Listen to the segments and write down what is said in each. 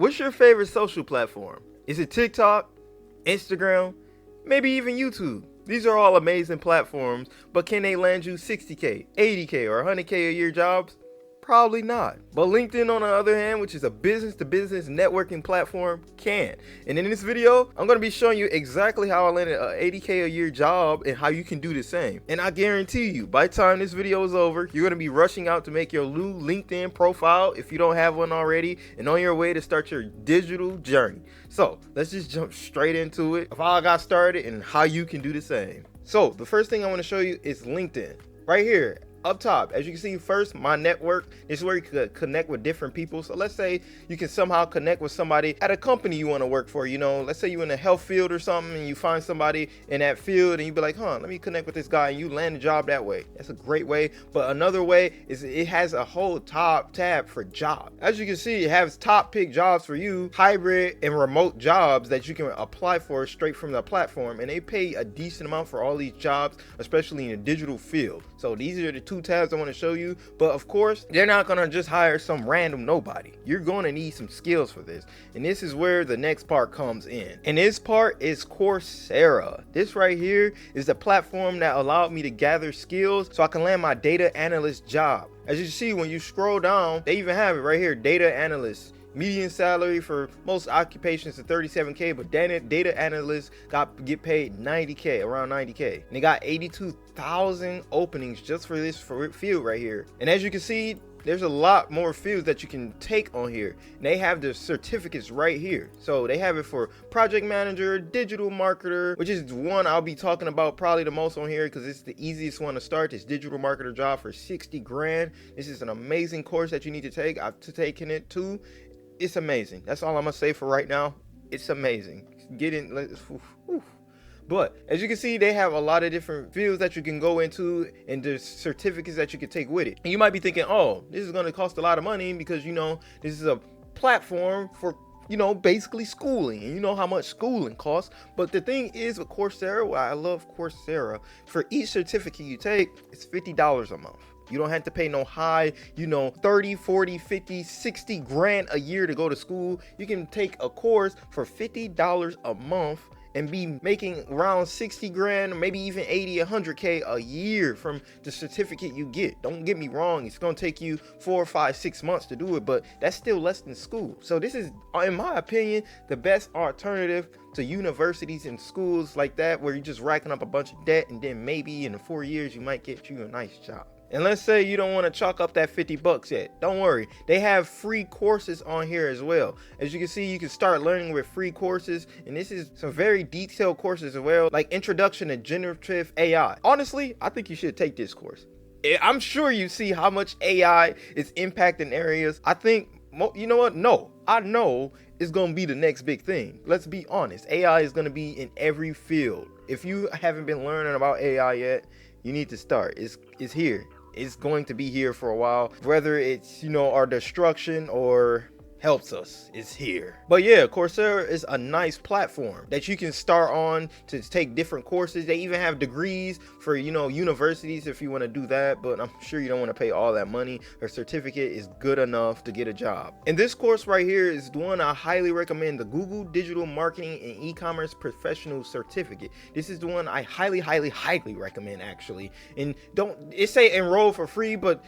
What's your favorite social platform? Is it TikTok, Instagram, maybe even YouTube? These are all amazing platforms, but can they land you 60K, 80K, or 100K a year jobs? Probably not. But LinkedIn, on the other hand, which is a business-to-business networking platform, can. And in this video, I'm going to be showing you exactly how I landed an 80K a year job and how you can do the same. And I guarantee you, by the time this video is over, you're going to be rushing out to make your new LinkedIn profile if you don't have one already, and on your way to start your digital journey. So let's just jump straight into it of how I got started and how you can do the same. So the first thing I want to show you is LinkedIn. Right here up top, as you can see, first, my network. This is where you can connect with different people. So let's say you can somehow connect with somebody at a company you want to work for. You know, let's say you're in the health field or something and you find somebody in that field and you be like, let me connect with this guy, and you land a job that way. That's a great way. But another way is it has a whole top tab for jobs. As you can see, it has top pick jobs for you, hybrid and remote jobs that you can apply for straight from the platform, and they pay a decent amount for all these jobs, especially in the digital field. So these are the two tabs I want to show you, but of course they're not gonna just hire some random nobody. You're gonna need some skills for this, and this is where the next part comes in. And this part is Coursera. This right here is the platform that allowed me to gather skills so I can land my data analyst job. As you see, when you scroll down, they even have it right here, data analyst. Median salary for most occupations is 37K, but data analysts get paid 90K, around 90K. And they got 82,000 openings just for this field right here. And as you can see, there's a lot more fields that you can take on here. And they have the certificates right here. So they have it for project manager, digital marketer, which is one I'll be talking about probably the most on here because it's the easiest one to start. This digital marketer job for 60 grand. This is an amazing course that you need to take. I've taken it too. It's amazing. That's all I'm gonna say for right now. It's amazing. Get in. But as you can see, they have a lot of different fields that you can go into and the certificates that you can take with it. And you might be thinking, oh, this is gonna cost a lot of money because, you know, this is a platform for, you know, basically schooling, and you know how much schooling costs. But the thing is with Coursera, well, I love Coursera, for each certificate you take, it's $50 a month. You don't have to pay no high, you know, 30, 40, 50, 60 grand a year to go to school. You can take a course for $50 a month and be making around 60 grand, maybe even 80, 100K a year from the certificate you get. Don't get me wrong, it's gonna take you 4, 5, 6 months to do it, but that's still less than school. So this is, in my opinion, the best alternative to universities and schools like that, where you're just racking up a bunch of debt and then maybe in 4 years you might get you a nice job. And let's say you don't want to chalk up that 50 bucks yet. Don't worry. They have free courses on here as well. As you can see, you can start learning with free courses. And this is some very detailed courses as well, like Introduction to Generative AI. Honestly, I think you should take this course. I'm sure you see how much AI is impacting areas. I think, you know what? No, I know it's going to be the next big thing. Let's be honest. AI is going to be in every field. If you haven't been learning about AI yet, you need to start. It's here. It's going to be here for a while, whether it's, you know, our destruction or helps us, is here. But yeah, Coursera is a nice platform that you can start on to take different courses. They even have degrees for, you know, universities if you want to do that, but I'm sure you don't want to pay all that money. A certificate is good enough to get a job. And this course right here is the one I highly recommend, the Google Digital Marketing and E-commerce Professional Certificate. This is the one I highly recommend, actually. And it say enroll for free, but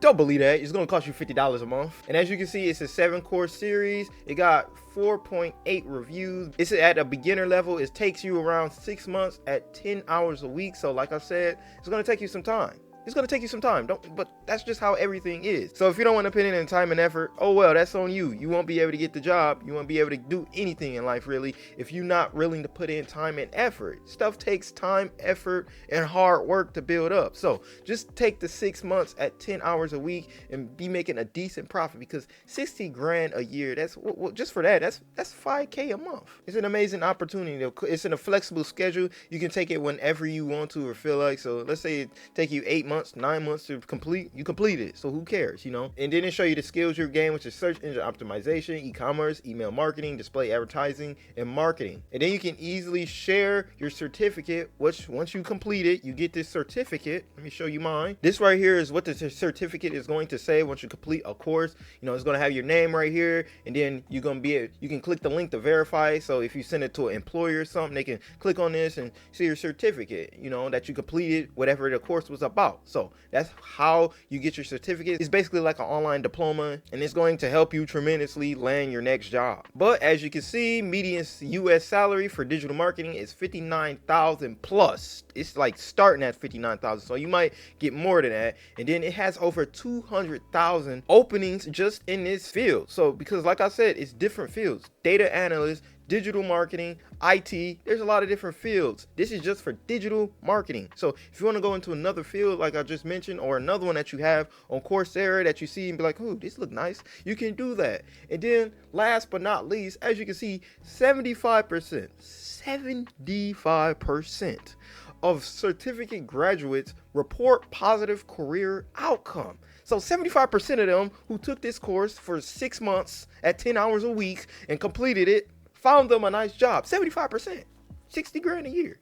don't believe that. It's going to cost you $50 a month. And as you can see, it's a 7-course series. It got 4.8 reviews. It's at a beginner level. It takes you around 6 months at 10 hours a week. So like I said, it's going to take you some time. It's going to take you some time, but that's just how everything is. So if you don't want to put in any time and effort, oh well, that's on you. You won't be able to get the job. You won't be able to do anything in life, really, if you're not willing to put in time and effort. Stuff takes time, effort, and hard work to build up. So just take the 6 months at 10 hours a week and be making a decent profit, because 60 grand a year, that's just for that's 5K a month. It's an amazing opportunity. It's in a flexible schedule. You can take it whenever you want to or feel like. So let's say it take you 8 months months, 9 months to complete, you complete it. So who cares, you know? And then it show you the skills you're gaining, which is search engine optimization, e-commerce, email marketing, display advertising, and marketing. And then you can easily share your certificate, which once you complete it, you get this certificate. Let me show you mine. This right here is what the certificate is going to say once you complete a course. You know, it's going to have your name right here, and then you're going to be you can click the link to verify. So if you send it to an employer or something, they can click on this and see your certificate, you know, that you completed whatever the course was about. So that's how you get your certificate. It's basically like an online diploma, and it's going to help you tremendously land your next job. But as you can see, median US salary for digital marketing is 59,000 plus. It's like starting at 59,000, so you might get more than that. And then it has over 200,000 openings just in this field. So because like I said, it's different fields: data analyst, digital marketing, IT. There's a lot of different fields. This is just for digital marketing. So if you want to go into another field like I just mentioned, or another one that you have on Coursera that you see and be like, oh, this look nice, you can do that. And then last but not least, as you can see, 75% of certificate graduates report positive career outcome. So 75% of them who took this course for 6 months at 10 hours a week and completed it found them a nice job. 75%, 60 grand a year.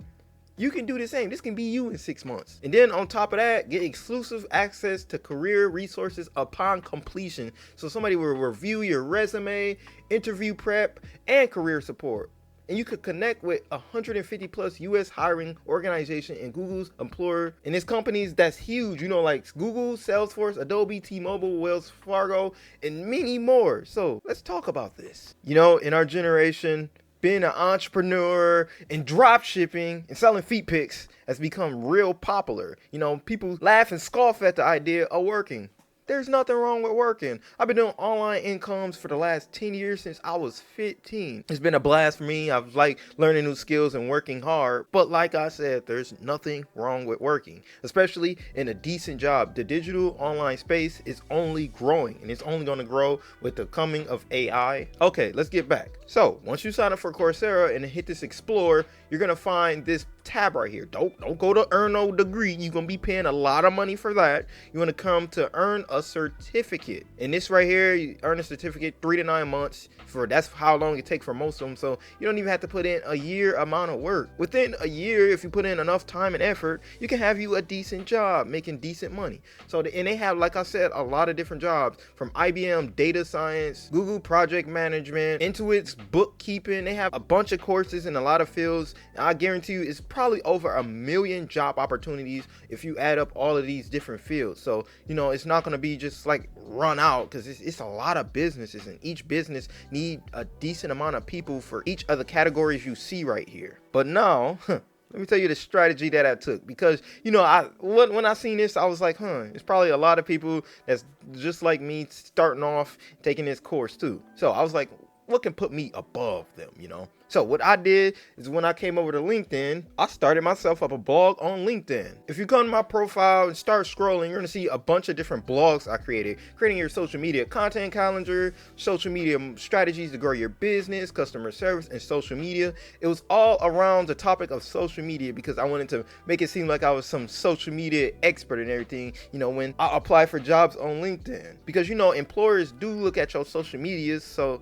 You can do the same. This can be you in 6 months. And then on top of that, get exclusive access to career resources upon completion. So somebody will review your resume, interview prep, and career support. And you could connect with 150 plus US hiring organization and Google's employer. And it's companies that's huge, you know, like Google, Salesforce, Adobe, T-Mobile, Wells Fargo, and many more. So let's talk about this. You know, in our generation, being an entrepreneur and drop shipping and selling feet pics has become real popular. You know, people laugh and scoff at the idea of working. There's nothing wrong with working. I've been doing online incomes for the last 10 years since I was 15. It's been a blast for me. I've liked learning new skills and working hard. But like I said, there's nothing wrong with working, especially in a decent job. The digital online space is only growing, and it's only going to grow with the coming of AI. Okay, let's get back. So once you sign up for Coursera and hit this explore, you're going to find this tab right here. Don't go to earn no degree. You're going to be paying a lot of money for that. You want to come to earn a certificate. And this right here, you earn a certificate 3 to 9 months. That's how long it takes for most of them. So you don't even have to put in a year amount of work. Within a year, if you put in enough time and effort, you can have you a decent job making decent money. So and they have, like I said, a lot of different jobs, from IBM data science, Google project management, Intuit's bookkeeping. They have a bunch of courses in a lot of fields. I guarantee you it's probably over 1 million job opportunities if you add up all of these different fields. So, you know, it's not going to be just like run out, because it's a lot of businesses, and each business need a decent amount of people for each of the categories you see right here. But now, let me tell you the strategy that I took, because, you know, when I seen this, I was like, it's probably a lot of people that's just like me starting off taking this course too. So I was like, what can put me above them, you know? So what I did is, when I came over to LinkedIn, I started myself up a blog on LinkedIn. If you come to my profile and start scrolling, you're gonna see a bunch of different blogs I created: creating your social media content calendar, social media strategies to grow your business, customer service, and social media. It was all around the topic of social media, because I wanted to make it seem like I was some social media expert and everything, you know, when I apply for jobs on LinkedIn. Because, you know, employers do look at your social medias, so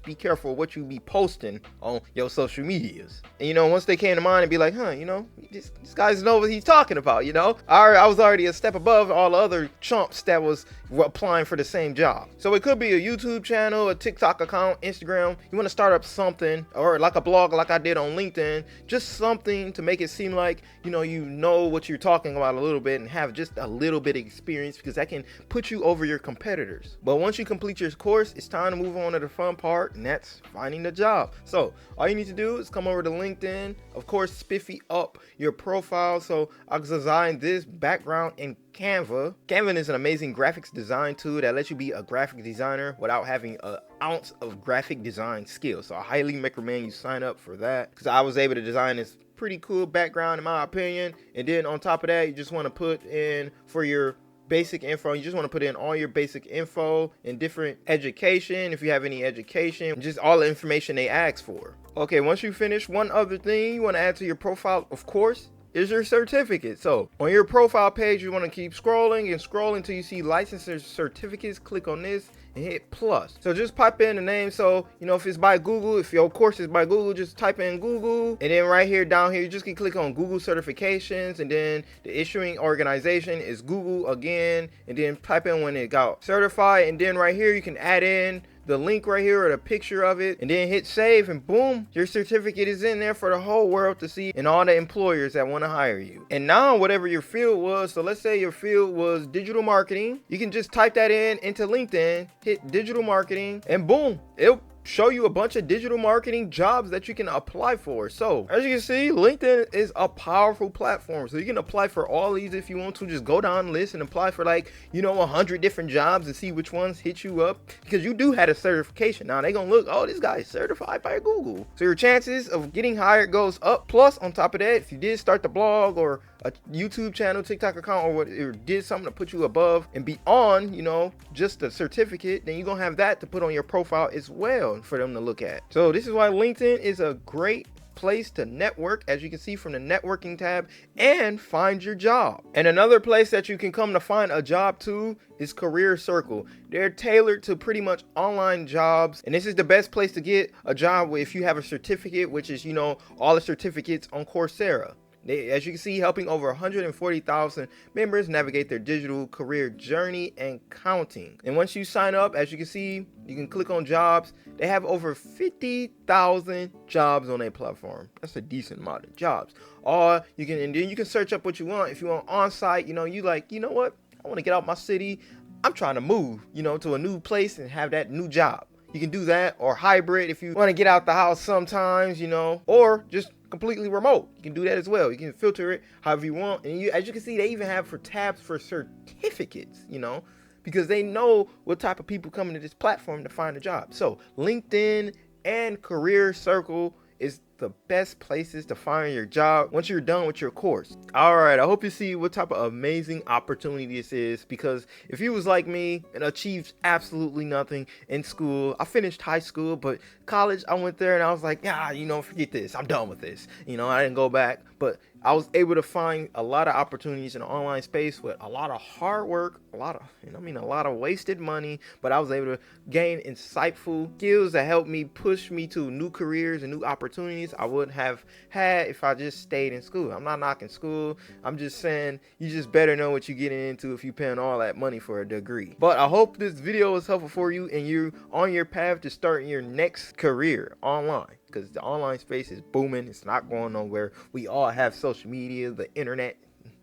be careful what you be posting on your social medias. And, you know, once they came to mind and be like, you know, this guy's know what he's talking about, you know, I was already a step above all the other chumps that was applying for the same job. So it could be a YouTube channel, a TikTok account, Instagram. You want to start up something, or like a blog like I did on LinkedIn, just something to make it seem like, you know what you're talking about a little bit, and have just a little bit of experience, because that can put you over your competitors. But once you complete your course, it's time to move on to the fun part, and that's finding the job. So all you need to do is come over to LinkedIn, of course, spiffy up your profile. So I designed this background in Canva. Canva is an amazing graphics design tool that lets you be a graphic designer without having an ounce of graphic design skills. So I highly recommend you sign up for that, because I was able to design this pretty cool background, in my opinion. And then on top of that, you just want to put in, for your basic info, you just want to put in all your basic info and different education, if you have any education, just all the information they ask for. Okay, once you finish, one other thing you want to add to your profile, of course, is your certificate. So on your profile page, you want to keep scrolling and scrolling until you see licenses certificates. Click on this and hit plus. So just type in the name. So, you know, if it's by Google, if your course is by Google, just type in Google. And then right here, down here, you just can click on Google certifications. And then the issuing organization is Google again. And then type in when it got certified. And then right here, you can add in the link right here or the picture of it, and then hit save, and boom, your certificate is in there for the whole world to see and all the employers that want to hire you. And now whatever your field was, so let's say your field was digital marketing, you can just type that in into LinkedIn, hit digital marketing, and boom, it'll show you a bunch of digital marketing jobs that you can apply for. So as you can see, LinkedIn is a powerful platform, so you can apply for all these if you want to. Just go down the list and apply for, like, you know, 100 different jobs and see which ones hit you up, because you do have a certification. Now they gonna look, oh, this guy is certified by Google, so your chances of getting hired goes up. Plus on top of that, if you did start the blog or a YouTube channel, TikTok account, or what, or did something to put you above and beyond, you know, just a certificate, then you're gonna have that to put on your profile as well for them to look at. So this is why LinkedIn is a great place to network, as you can see from the networking tab, and find your job. And another place that you can come to find a job too is Career Circle. They're tailored to pretty much online jobs, and this is the best place to get a job if you have a certificate, which is, you know, all the certificates on Coursera. They, as you can see, helping over 140,000 members navigate their digital career journey and counting. And once you sign up, as you can see, you can click on jobs. They have over 50,000 jobs on their platform. That's a decent amount of jobs. Or you can, and then you can search up what you want. If you want on-site, you know, you like, you know what, I want to get out my city. I'm trying to move, you know, to a new place and have that new job. You can do that, or hybrid if you want to get out the house sometimes, you know, or just completely remote. You can do that as well. You can filter it however you want. And you, as you can see, they even have for tabs for certificates, you know, because they know what type of people coming to this platform to find a job. So LinkedIn and Career Circle is the best places to find your job once you're done with your course. All right, I hope you see what type of amazing opportunity this is, because if you was like me and achieved absolutely nothing in school, I finished high school, but college, I went there and I was like, yeah, you know, forget this, I'm done with this. You know, I didn't go back, but I was able to find a lot of opportunities in the online space with a lot of hard work, a lot of, you know, I mean, a lot of wasted money, but I was able to gain insightful skills that helped me push me to new careers and new opportunities I wouldn't have had if I just stayed in school. I'm not knocking school. I'm just saying you just better know what you're getting into if you're paying all that money for a degree. But I hope this video was helpful for you and you're on your path to starting your next career online, because the online space is booming. It's not going nowhere. We all have social media, the internet,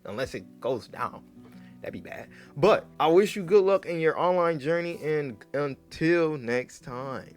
unless it goes down. That'd be bad. But I wish you good luck in your online journey, and until next time.